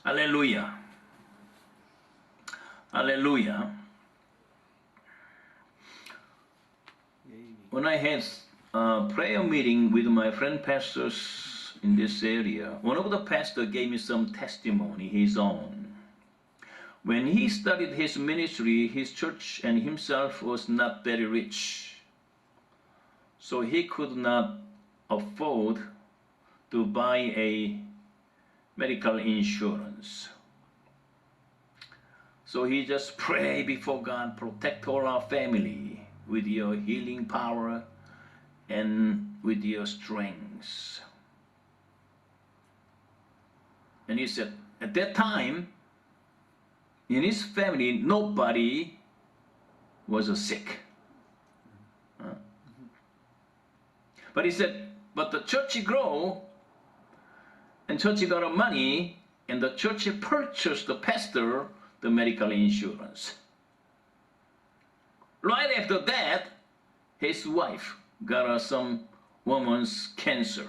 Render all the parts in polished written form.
Hallelujah. Hallelujah. When I had a prayer meeting with my friend pastors in this area, one of the pastors gave me some testimony, his own. When he started his ministry, his church and himself was not very rich. So he could not afford to buy a medical insurance. So he just pray before God, protect all our family with your healing power and with your strength. And he said, at that time, in his family, nobody was sick. But he said, but the church grew, and church got money, and the church purchased the pastor the medical insurance. Right after that, his wife got some woman's cancer.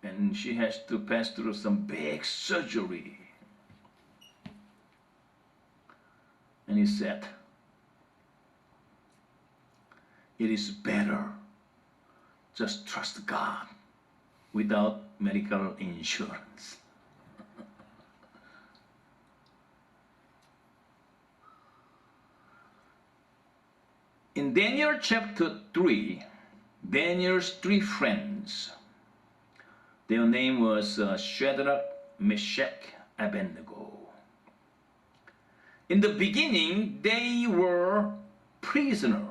And she has to pass through some big surgery. And he said, it is better just trust God without medical insurance. In Daniel chapter 3, Daniel's three friends, their name was Shadrach, Meshach, Abednego. In the beginning, they were prisoner,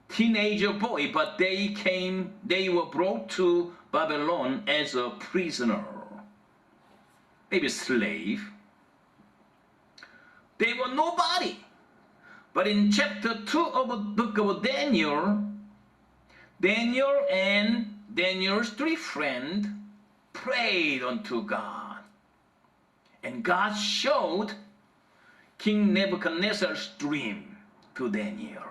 teenager boy, but they were brought to Babylon as a prisoner, maybe slave. They were nobody. But in chapter 2 of the book of Daniel, Daniel and Daniel's three friends prayed unto God. And God showed King Nebuchadnezzar's dream to Daniel.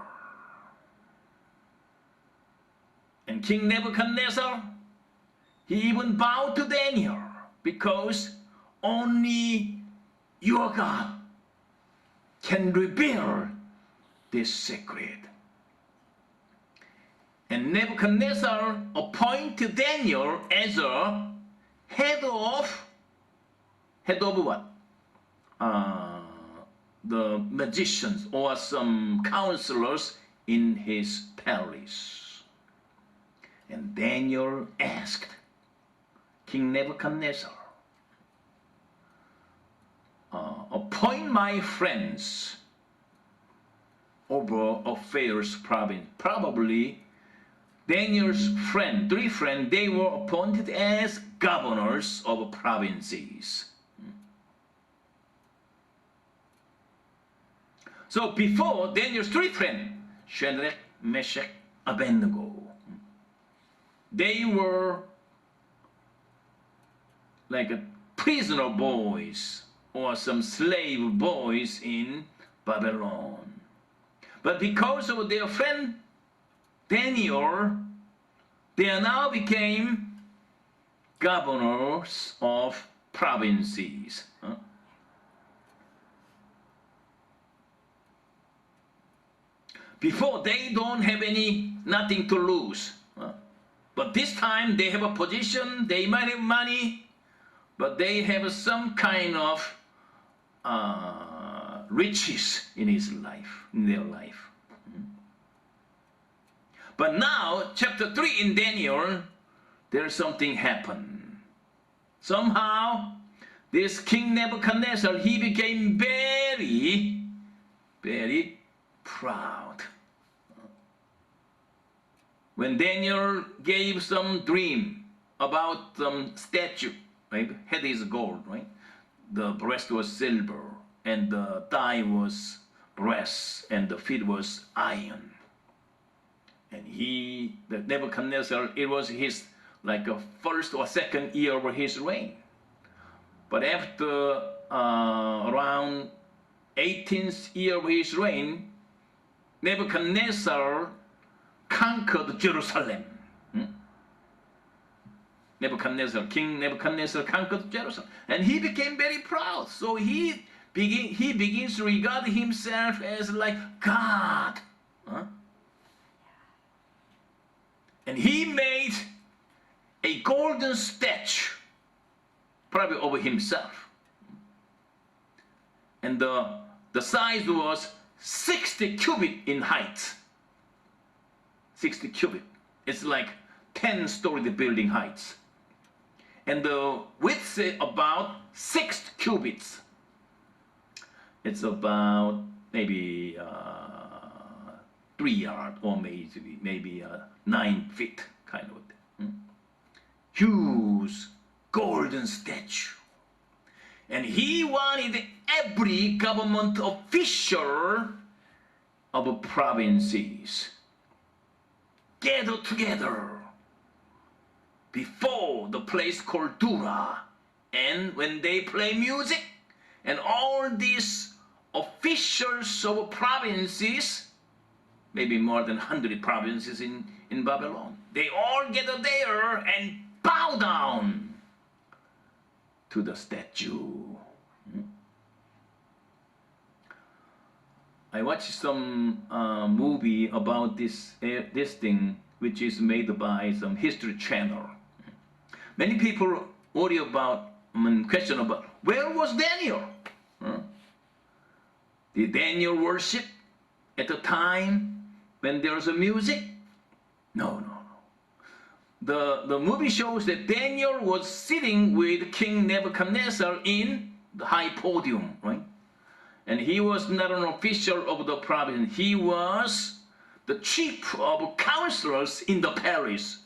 And King Nebuchadnezzar, he even bowed to Daniel because only your God can reveal this secret. And Nebuchadnezzar appointed Daniel as a head of what? The magicians or some counselors in his palace. And Daniel asked King Nebuchadnezzar, appoint my friends over affairs province. Probably Daniel's three friends, they were appointed as governors of provinces. So before Daniel's three friends, Shadrach, Meshach, Abednego, they were like a prisoner boys or some slave boys in Babylon. But because of their friend Daniel, they now became governors of provinces. Before, they don't have nothing to lose. But this time they have a position, they might have money, but they have some kind of riches in their life. But now, chapter 3 in Daniel, there's something happened. Somehow, this King Nebuchadnezzar, he became very, very proud. When Daniel gave some dream about some statue, right? Head is gold, right? The breast was silver, and the thigh was brass, and the feet was iron. And the Nebuchadnezzar, it was his like a first or second year of his reign. But after around 18th year of his reign, Nebuchadnezzar conquered Jerusalem. Nebuchadnezzar, King Nebuchadnezzar conquered Jerusalem, and he became very proud. So he begins to regard himself as like God. Huh? And he made a golden statue, probably of himself. And the size was 60 cubit in height. 60 cubit. It's like 10-story building heights. And the width is about 6 cubits. It's about maybe 3 yards or maybe 9 feet kind of thing. Huge golden statue. And he wanted every government official of provinces gathered together before the place called Dura. And when they play music, and all these officials of provinces, maybe more than 100 provinces in Babylon, they all gather there and bow down to the statue. I watched some movie about this thing, which is made by some History Channel. Many people worry about, question about, where was Daniel? Did Daniel worship at the time when there was a music? No. The movie shows that Daniel was sitting with King Nebuchadnezzar in the high podium, right? And he was not an official of the province. He was the chief of counselors in the palace.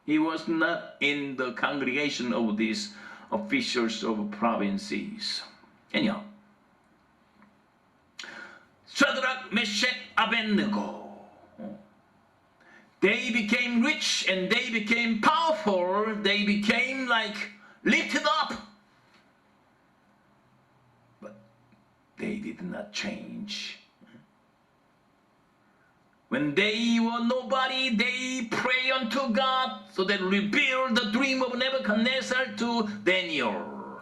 He was not in the congregation of these officials of provinces. Anyhow, Shadrach, Meshach, Abednego, they became rich and they became powerful. They became like lifted up. But they did not change. When they were nobody, they pray unto God, so they revealed the dream of Nebuchadnezzar to Daniel.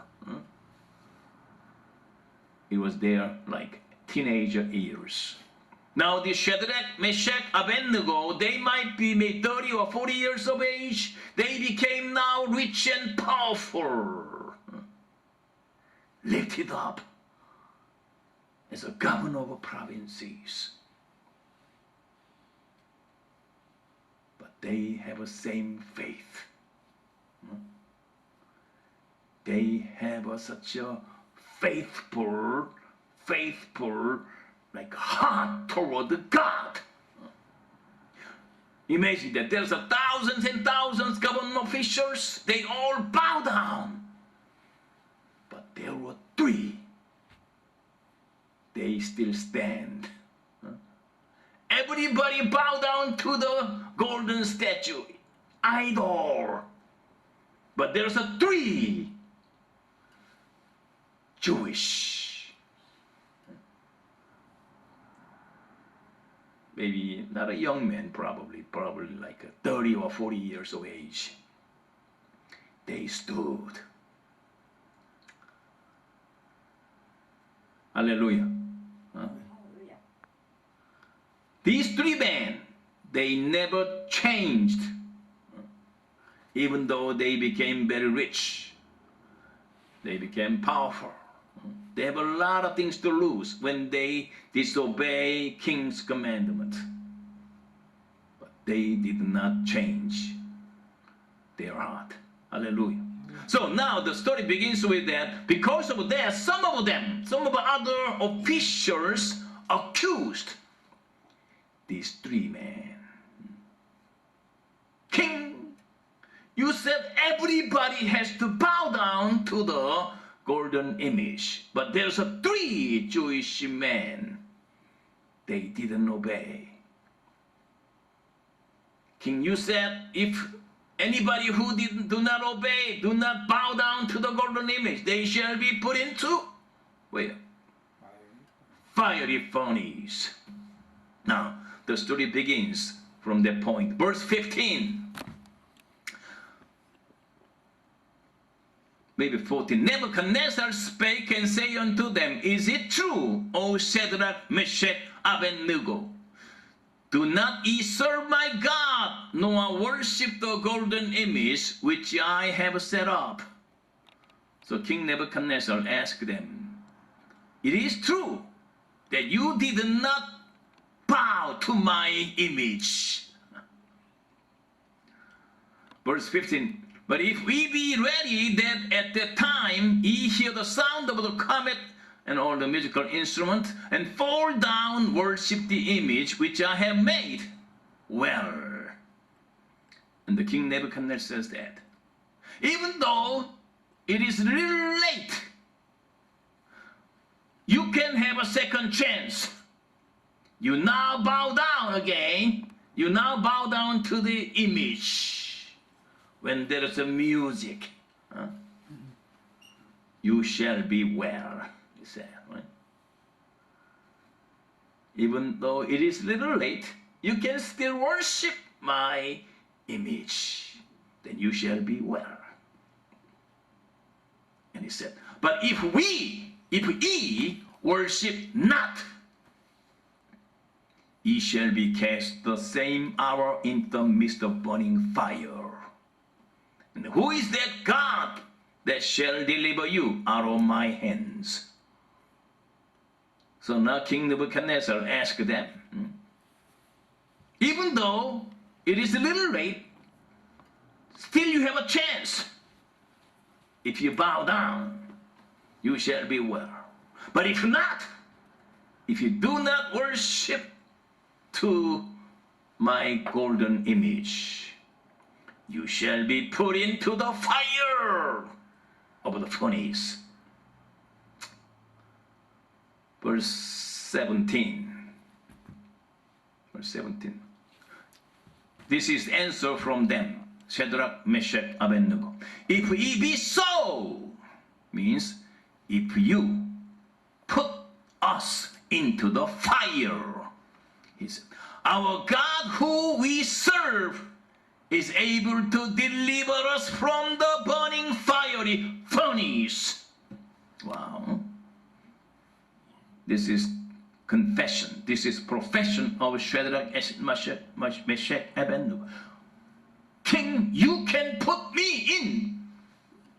It was their like teenager years. Now the Shadrach, Meshach, Abednego, they might be maybe 30 or 40 years of age. They became now rich and powerful, lifted up as a governor of provinces. But they have the same faith. They have such a faithful, like heart toward God. Imagine that there's thousands and thousands of government officials. They all bow down. But there were 3. They still stand. Everybody bow down to the golden statue, idol. But there's 3 Jewish. Maybe not a young man, probably like 30 or 40 years of age. They stood. Hallelujah. Huh? These 3 men, they never changed. Even though they became very rich, they became powerful. They have a lot of things to lose when they disobey King's commandment. But they did not change their heart. Hallelujah. So now the story begins with that. Because of that, some of other officials accused these 3 men. King, you said everybody has to bow down to the golden image, but there's 3 Jewish men. They didn't obey. King, you said if anybody who do not obey, do not bow down to the golden image, they shall be put into where? Fiery furnace. Now the story begins from that point. Verse 15. maybe 14. Nebuchadnezzar spake and say unto them, Is it true, O Shadrach, Meshach, Abednego? Do not ye serve my God, nor worship the golden image which I have set up. So King Nebuchadnezzar asked them, It is true that you did not bow to my image. Verse 15. But if we be ready that at that time ye hear the sound of the trumpet and all the musical instrument, and fall down, worship the image which I have made, well. And the king Nebuchadnezzar says that, even though it is really late, you can have a second chance. You now bow down again. You now bow down to the image. When there is a music, you shall be well, he said, right? Even though it is a little late, you can still worship my image. Then you shall be well. And he said, but if ye worship not, ye shall be cast the same hour into the midst of burning fire. And who is that God that shall deliver you out of my hands? So now King Nebuchadnezzar asked them, even though it is a little late, still you have a chance. If you bow down, you shall be well. But if not, if you do not worship to my golden image, you shall be put into the fire of the furnace. Verse 17. Verse 17. This is answer from them, Shadrach, Meshach, Abednego. If ye be so, means if you put us into the fire, he said, our God who we serve is able to deliver us from the burning fiery furnace. Wow. This is confession. This is profession of Shadrach, Meshach, Abednego. King, you can put me in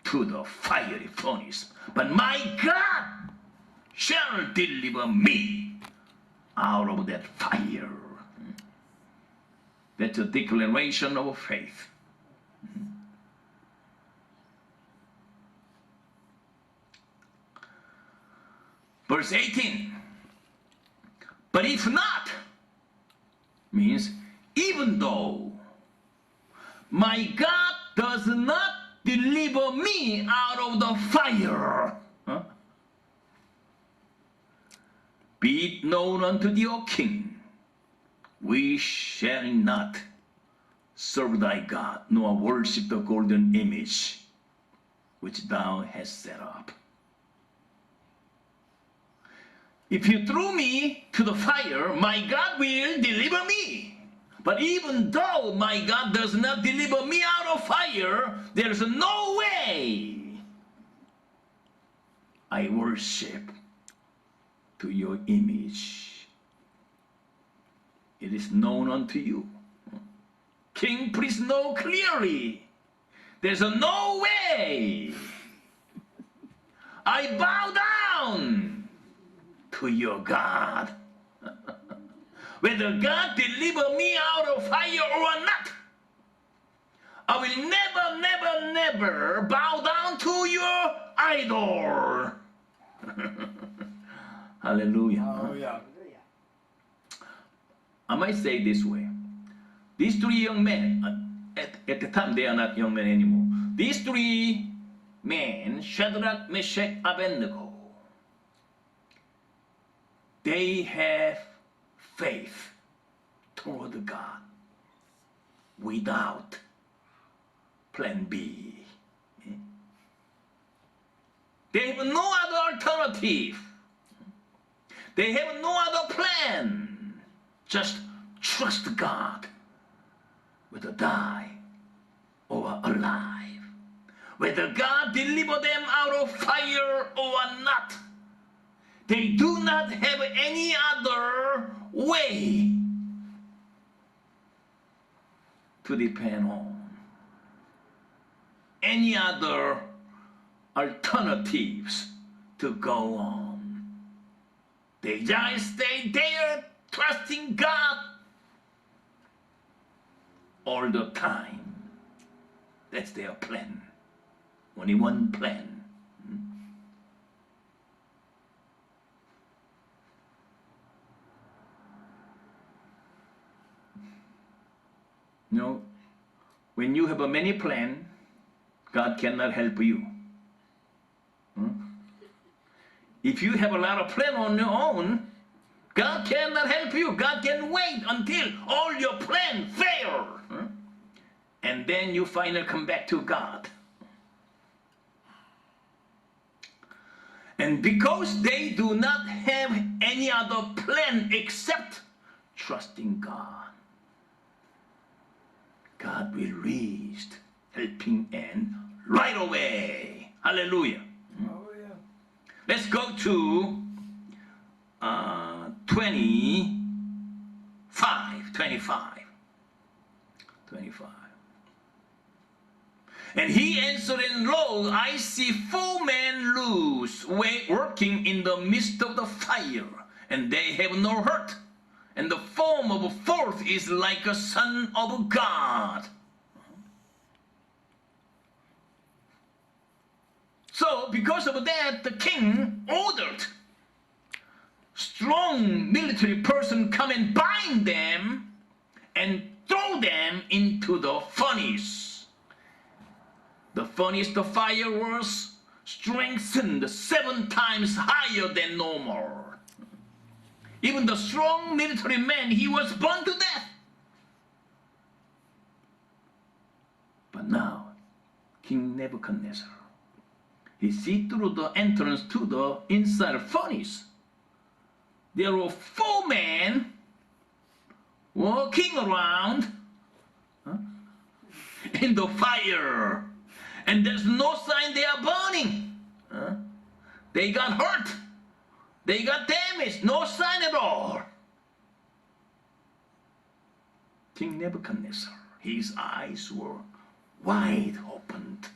to the fiery furnace, but my God shall deliver me out of that fire. That's a declaration of faith. Verse 18. But if not, means even though my God does not deliver me out of the fire, be it known unto thee, O king, we shall not serve thy God, nor worship the golden image which thou hast set up. If you throw me to the fire, my God will deliver me. But even though my God does not deliver me out of fire, there is no way I worship to your image. It is known unto you. King, please know clearly. There's no way I bow down to your God. Whether God deliver me out of fire or not, I will never, never, never bow down to your idol. Hallelujah. Hallelujah. I might say this way. These three young men, at the time they are not young men anymore. These three men, Shadrach, Meshach, Abednego, they have faith toward God without plan B. They have no other alternative. They have no other plan. Just trust God, whether die or alive. whether God deliver them out of fire or not. They do not have any other way to depend on, any other alternatives to go on. They just stay there trusting God all the time. That's their plan. Only one plan. You know, when you have a many plan, God cannot help you. If you have a lot of plan on your own, God cannot help you. God can wait until all your plan fail. And then you finally come back to God. And because they do not have any other plan except trusting God, God will raise helping hand right away. Hallelujah. Let's go to 25. And he answering, Lo, I see 4 men loose, working in the midst of the fire, and they have no hurt. And the form of a 4th is like a son of God. So, because of that, the king ordered strong military person come and bind them and throw them into the furnace. The furnace, the fire was strengthened 7 times higher than normal. Even the strong military man, he was burned to death. But now, King Nebuchadnezzar, he see through the entrance to the inside furnace. There were 4 men walking around in the fire. And there's no sign they are burning. They got hurt. They got damaged. No sign at all. King Nebuchadnezzar, his eyes were wide opened.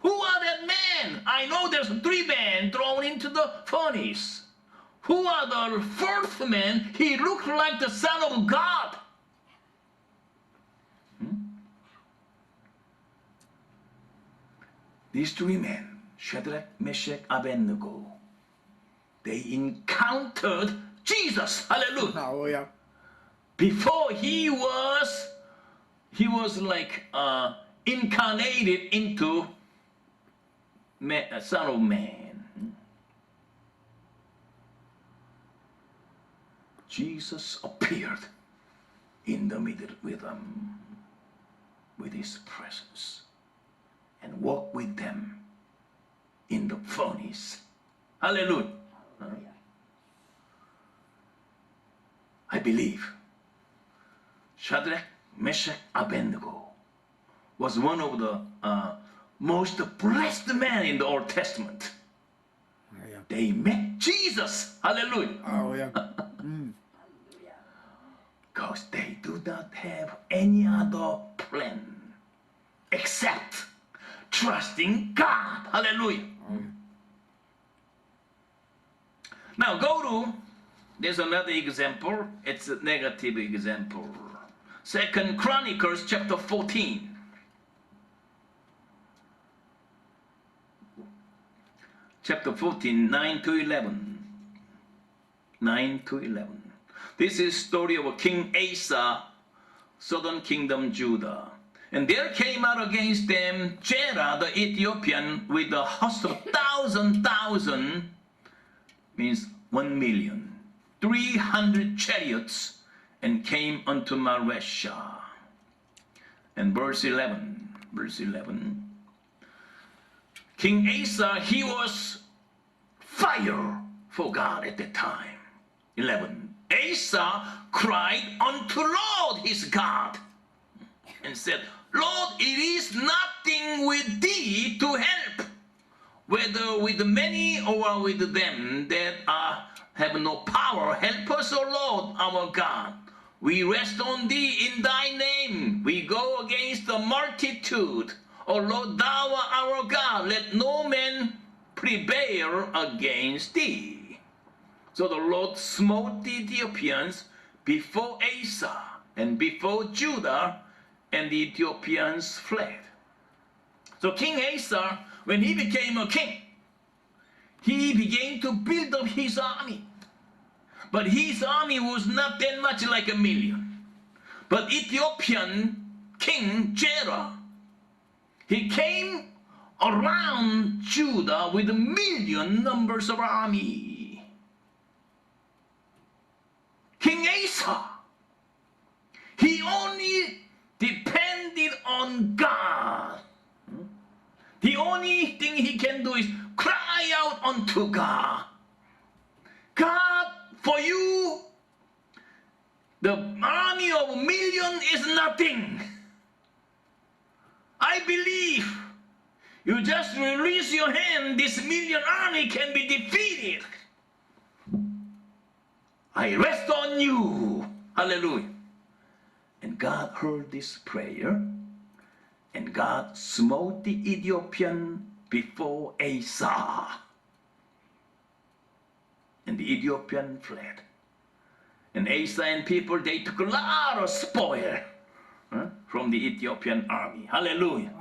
Who are that man? I know there's 3 men thrown into the furnace. Who are the 4th man? He looked like the Son of God. These 3 men, Shadrach, Meshach, Abednego, they encountered Jesus. Hallelujah. Before he was like incarnated into Son of Man. Jesus appeared in the middle with them, with his presence, and walked with them in the furnace. Hallelujah. I believe Shadrach, Meshach, Abednego was one of the most blessed men in the Old Testament. They met Jesus. Hallelujah. Because they do not have any other plan except trusting God. Hallelujah. Now go to, there's another example. It's a negative example. 2 Chronicles chapter 14. Chapter 14, 9 to 11. 9 to 11. This is story of King Asa, southern kingdom Judah. And there came out against them Jerah the Ethiopian with a host of 1,000, means 1,300,000 chariots, and came unto Maresha. And verse 11. King Asa, he was fire for God at that time. 11. Asa cried unto Lord his God and said, Lord, it is nothing with thee with many or with them that have no power? Help us, O Lord, our God. We rest on thee in thy name. We go against the multitude. O Lord, thou art our God. Let no man prevail against thee. So the Lord smote the Ethiopians before Asa and before Judah, and the Ethiopians fled. So King Asa, when he became a king, he began to build up his army. But his army was not that much, like 1,000,000. But Ethiopian king Jerah, he came around Judah with 1,000,000 numbers of army. King Asa, he only depended on God. The only thing he can do is cry out unto God. God, for you, the army of 1,000,000 is nothing. I believe you just release your hand, this 1,000,000 army can be defeated. I rest on you. Hallelujah. And God heard this prayer, and God smote the Ethiopian before Asa. And the Ethiopian fled. And Asa and people, they took a lot of spoil from the Ethiopian army. Hallelujah.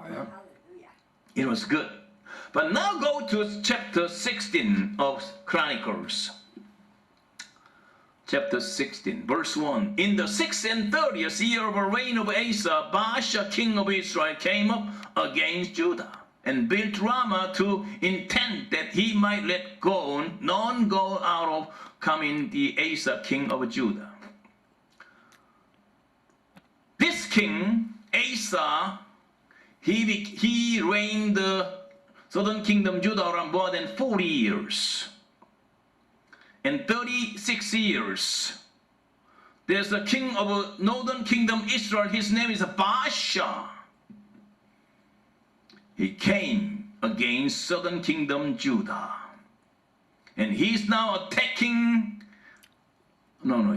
It was good. But now go to chapter 16 of Chronicles. Chapter 16, verse 1. In the 36th year of the reign of Asa, Baasha, king of Israel, came up against Judah and built Ramah to intent that he might let none go out of coming the Asa, king of Judah. This king, Asa, he reigned the southern kingdom Judah around more than 40 years. In 36 years, there's a king of a northern kingdom Israel. His name is Baasha. He came against southern kingdom Judah. And he's now attacking,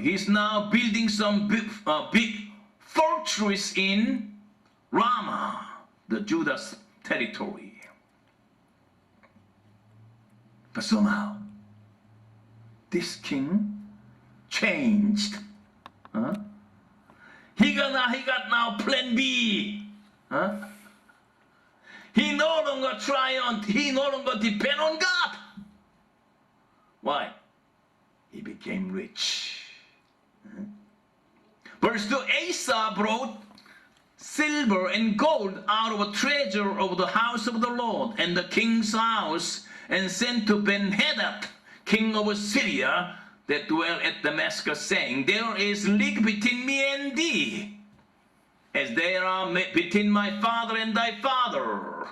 he's now building some big fortress in Ramah, the Judah's territory. But somehow, this king changed. He got now plan B. He no longer triumphed. He no longer depend on God. Why? He became rich. Verse 2, Asa brought silver and gold out of a treasure of the house of the Lord and the king's house, and sent to Ben-Hadad, king of Syria, that dwelt at Damascus, saying, there is league between me and thee, as there are between my father and thy father.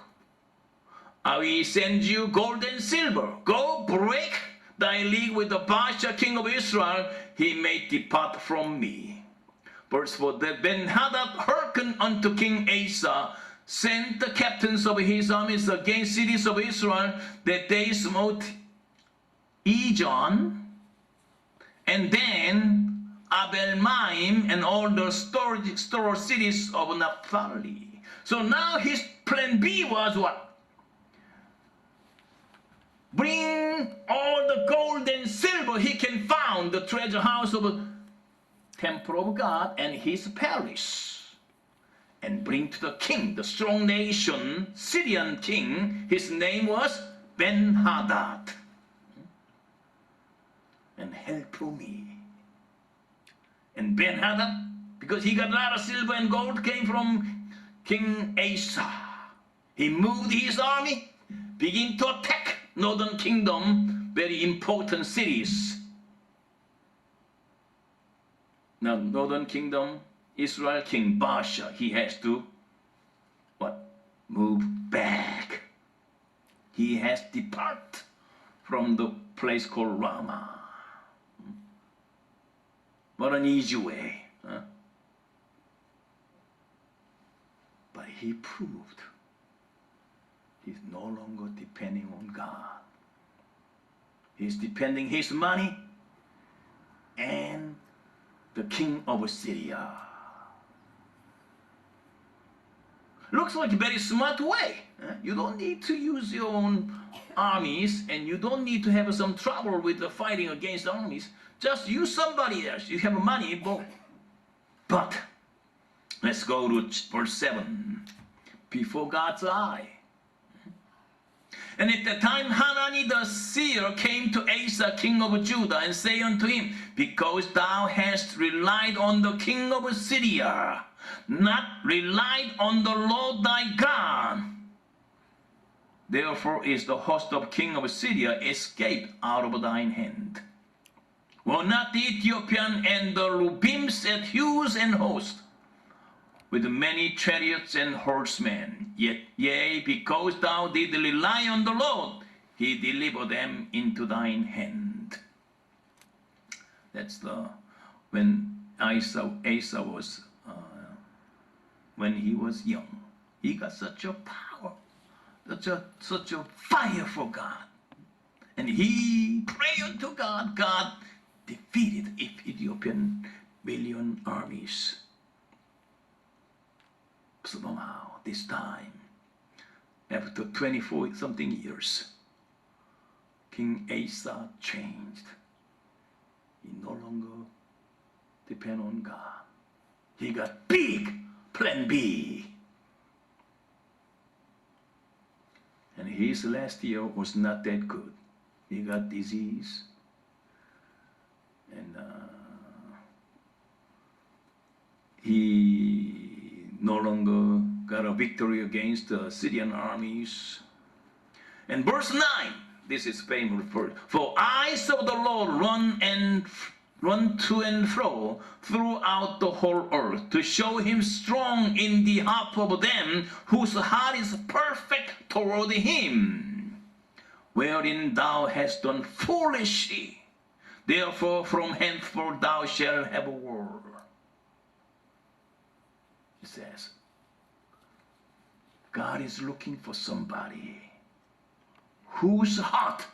I will send you gold and silver. Go break thy league with the Baasha, king of Israel, he may depart from me. Verse 4, that Ben-Hadad hearkened unto King Asa, sent the captains of his armies against cities of Israel, that they smote Ijon, and then Abel-Maim, and all the store cities of Naphtali. So now his plan B was what? Bring all the gold and silver he can find, the treasure house of the temple of God and his palace, and bring to the king, the strong nation, Syrian king. His name was Ben-Hadad. And help from me. And Ben-Hadad, because he got a lot of silver and gold, came from King Asa. He moved his army, began to attack northern kingdom, very important cities. Now, northern kingdom, Israel, King Baasha, he has to, move back. He has departed from the place called Ramah. What an easy way. But he proved he's no longer depending on God. He's depending his money and the king of Syria. Looks like a very smart way. You don't need to use your own armies, and you don't need to have some trouble with the fighting against armies. Just use somebody else. You have money, but let's go to verse 7. Before God's eye. And at the time Hanani the seer came to Asa king of Judah, and say unto him, Because thou hast relied on the king of Syria, not relied on the Lord thy God, therefore is the host of king of Syria escaped out of thine hand. Were not the Ethiopian and the Lubim set hues and host, with many chariots and horsemen? Yea, because thou did rely on the Lord, he delivered them into thine hand. That's when Asa was, when he was young. He got such a power, such a fire for God. And he prayed unto God. God defeated Ethiopian million armies. Somehow, this time, after 24 something years, King Asa changed. He no longer depend on God. He got big plan B. And his last year was not that good. He got disease. And he no longer got a victory against the Syrian armies. And verse 9, this is famous verse. For eyes of the Lord run to and fro throughout the whole earth, to show him strong in the heart of them whose heart is perfect toward him, wherein thou hast done foolishly. Therefore from henceforth thou shalt have a word. It says, God is looking for somebody whose heart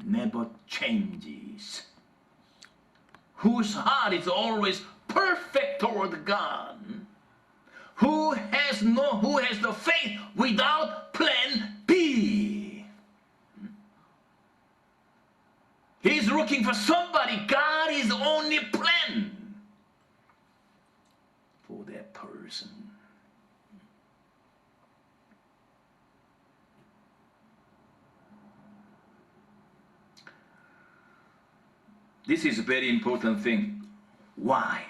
never changes, whose heart is always perfect toward God, who has the faith without plan B. He's looking for somebody. God is the only plan for that person. This is a very important thing. Why?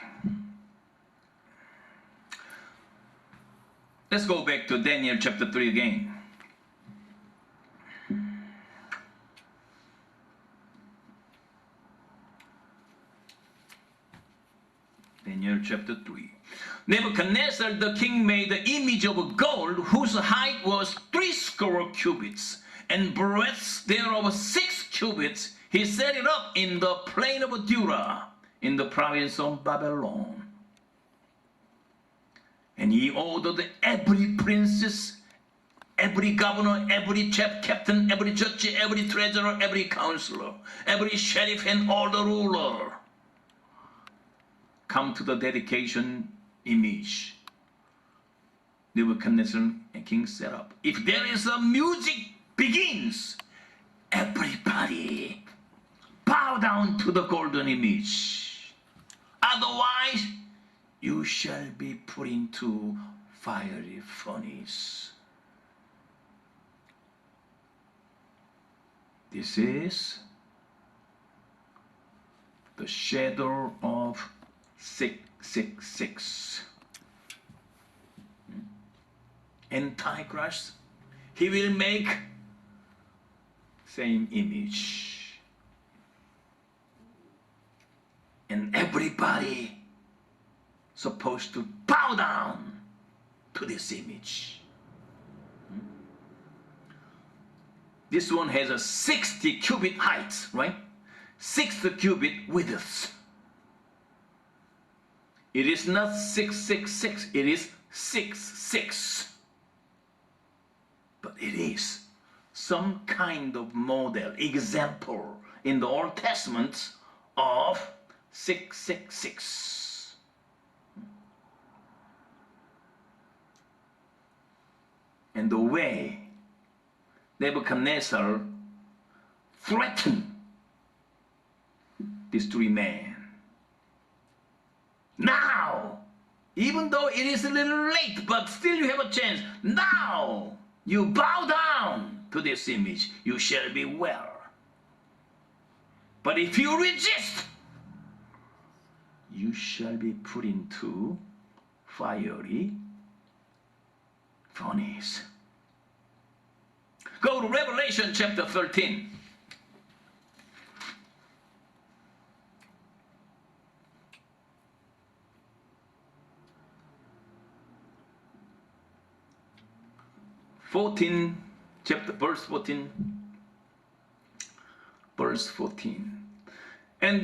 Let's go back to Daniel chapter 3 again. Daniel chapter 3. Nebuchadnezzar the king made the image of gold, whose height was 60 cubits, and breadth thereof 6 cubits. He set it up in the plain of Dura, in the province of Babylon. And he ordered every princess, every governor, every captain, every judge, every treasurer, every counselor, every sheriff, and all the ruler, come to the dedication image Nebuchadnezzar and king set up. If there is a music begins, everybody bow down to the golden image. Otherwise, you shall be put into fiery furnace. This is the shadow of 666. Antichrist, he will make same image. And everybody supposed to bow down to this image. This one has a 60 cubit height, right? 60 cubit width. It is not 666, it is 66. But it is some kind of model, example in the Old Testament of 666. And the way Nebuchadnezzar threatened these three men. Now, even though it is a little late, but still you have a chance. Now, you bow down to this image, you shall be well. But if you resist, you shall be put into fiery furnace. Go to Revelation chapter 13. Verse 14. And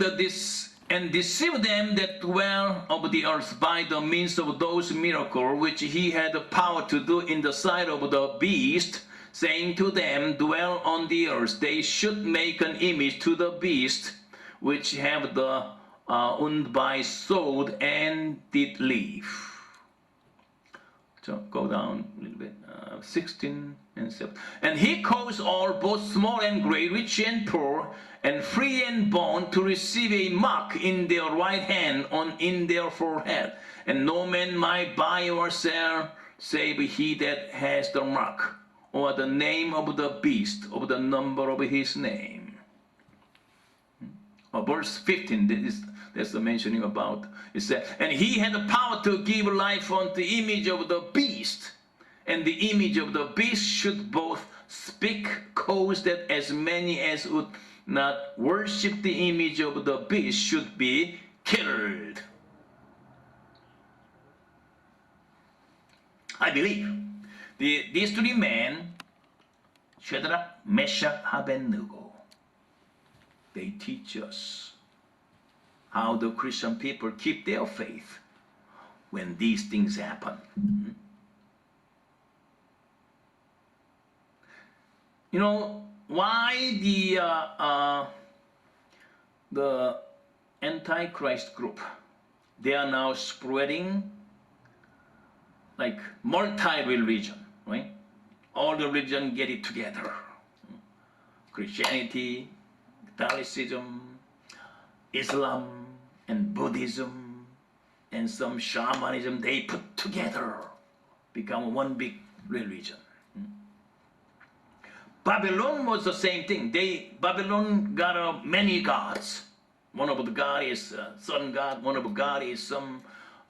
deceive them that dwell of the earth by the means of those miracles which he had the power to do in the sight of the beast, saying to them dwell on the earth, they should make an image to the beast which have the wound by sword and did live. So go down a little bit, 16 and 17. And he caused all, both small and great, rich and poor, and free and bond, to receive a mark in their right hand, in their forehead. And no man might buy or sell, save he that has the mark, or the name of the beast, or the number of his name. Verse 15, that's the mentioning about, it said, and he had the power to give life unto the image of the beast, and the image of the beast should both speak, cause that as many as would not worship the image of the beast should be killed. I believe these three men, Shadrach, Meshach, Abednego, they teach us how the Christian people keep their faith when these things happen. You know why the Antichrist group, they are now spreading like multi-religion, right? All the religion get it together. Christianity, Catholicism, Islam, and Buddhism, and some shamanism, they put together, become one big religion. Babylon was the same thing. Babylon got many gods. One of the god is sun god, one of the god is some,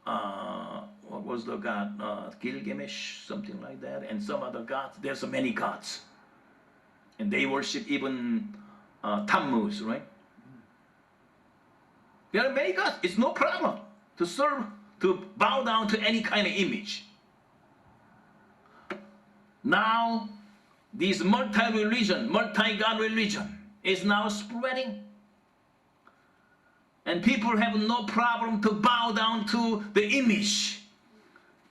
what was the god? Gilgamesh, something like that, and some other gods. There's many gods. And they worship even Tammuz, right? There are many gods. It's no problem to serve, to bow down to any kind of image. Now, this multi-religion, multi-god religion is now spreading. And people have no problem to bow down to the image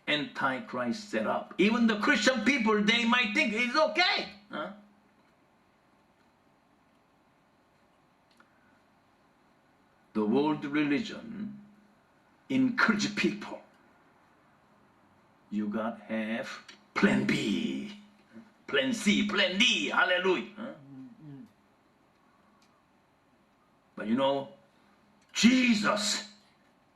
Antichrist set up. Even the Christian people, they might think it's okay. Huh? The world religion encourage people. You got to have plan B, plan C, plan D, hallelujah. Huh? But you know, Jesus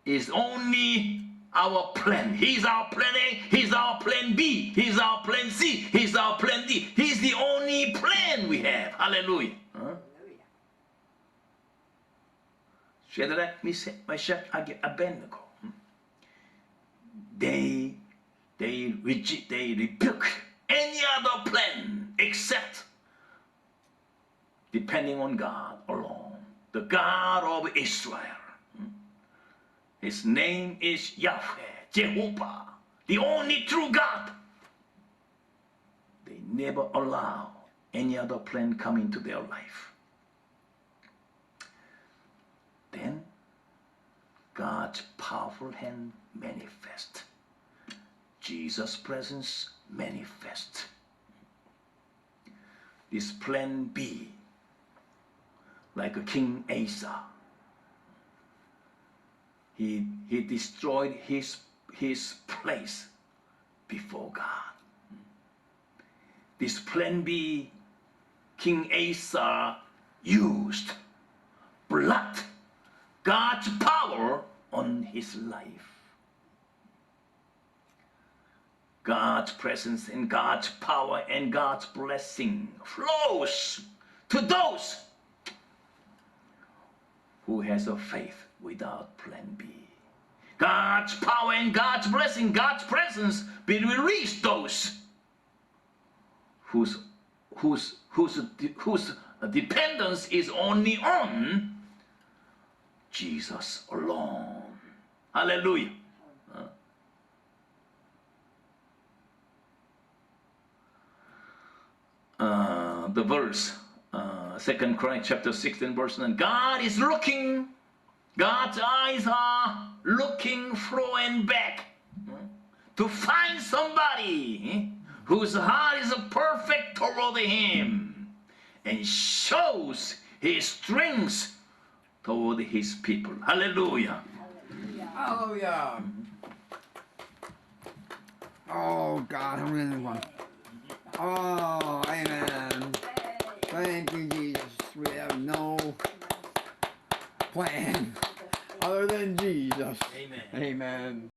is only our plan. He's our plan A, he's our plan B, he's our plan C, he's our plan D. He's the only plan we have, hallelujah. Huh? Shadrach, Meshach, Abednego. They rebuke any other plan except depending on God alone, the God of Israel. His name is Yahweh, Jehovah, the only true God. They never allow any other plan come into their life. Then God's powerful hand manifest. Jesus' presence manifest. this plan B, like a King Asa. He destroyed his place before God. This plan B, King Asa used blood, God's power on his life. God's presence and God's power and God's blessing flows to those who has a faith without plan B. God's power and God's blessing, God's presence will release those whose dependence is only on Jesus alone. Hallelujah. The verse, 2 Corinthians chapter 16 verse 9. God is looking, God's eyes are looking through and back to find somebody whose heart is perfect toward him and shows his strength toward his people. Hallelujah. Hallelujah. Oh God, I'm in one. Oh, amen. Thank you, Jesus. We have no plan other than Jesus. Amen. Amen.